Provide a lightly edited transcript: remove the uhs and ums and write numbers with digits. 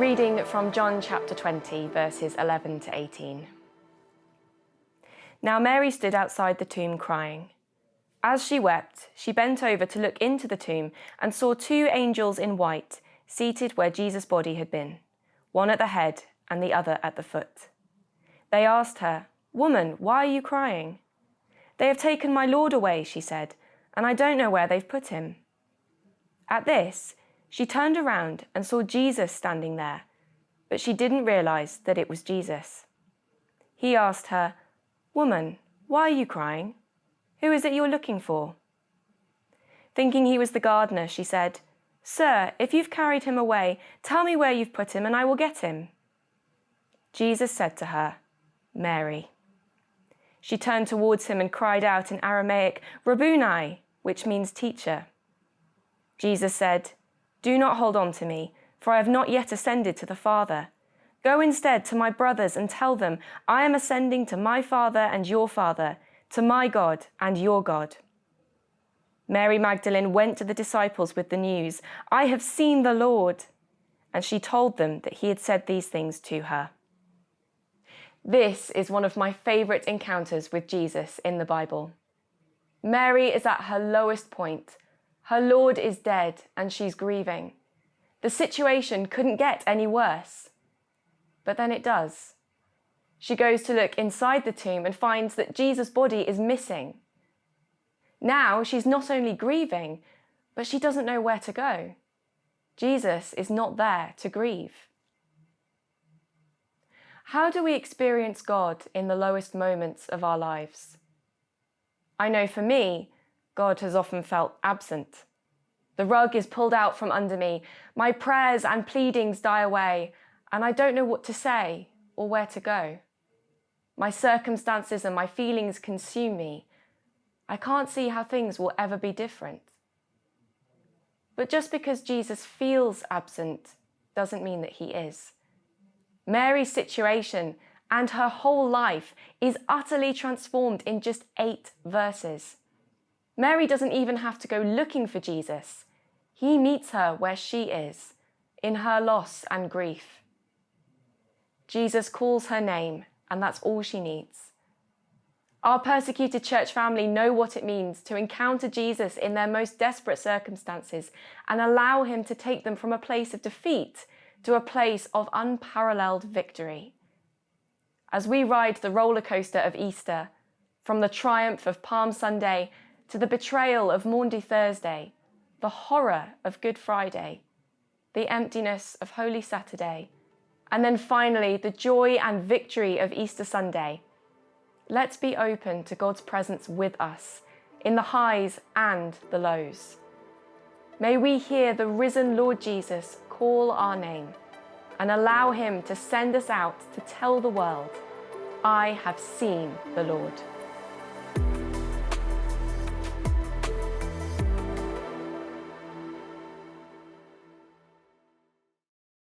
reading from John chapter 20, verses 11 to 18. Now Mary stood outside the tomb crying. As she wept, she bent over to look into the tomb and saw two angels in white seated where Jesus' body had been, one at the head and the other at the foot. They asked her, "Woman, why are you crying?" "They have taken my Lord away," she said, "and I don't know where they've put him." At this, she turned around and saw Jesus standing there, but she didn't realize that it was Jesus. He asked her, "Woman, why are you crying? Who is it you're looking for?" Thinking he was the gardener, she said, "Sir, if you've carried him away, tell me where you've put him and I will get him." Jesus said to her, "Mary." She turned towards him and cried out in Aramaic, "Rabboni," which means teacher. Jesus said, "Do not hold on to me, for I have not yet ascended to the Father. Go instead to my brothers and tell them, I am ascending to my Father and your Father, to my God and your God." Mary Magdalene went to the disciples with the news, "I have seen the Lord," and she told them that he had said these things to her. This is one of my favourite encounters with Jesus in the Bible. Mary is at her lowest point. Her Lord is dead and she's grieving. The situation couldn't get any worse. But then it does. She goes to look inside the tomb and finds that Jesus' body is missing. Now she's not only grieving, but she doesn't know where to go. Jesus is not there to grieve. How do we experience God in the lowest moments of our lives? I know for me, God has often felt absent. The rug is pulled out from under me, my prayers and pleadings die away, and I don't know what to say or where to go. My circumstances and my feelings consume me. I can't see how things will ever be different. But just because Jesus feels absent doesn't mean that he is. Mary's situation and her whole life is utterly transformed in just 8 verses. Mary doesn't even have to go looking for Jesus. He meets her where she is, in her loss and grief. Jesus calls her name, and that's all she needs. Our persecuted church family know what it means to encounter Jesus in their most desperate circumstances and allow him to take them from a place of defeat to a place of unparalleled victory. As we ride the roller coaster of Easter, from the triumph of Palm Sunday to the betrayal of Maundy Thursday, the horror of Good Friday, the emptiness of Holy Saturday, and then finally the joy and victory of Easter Sunday, let's be open to God's presence with us in the highs and the lows. May we hear the risen Lord Jesus call our name and allow him to send us out to tell the world, "I have seen the Lord."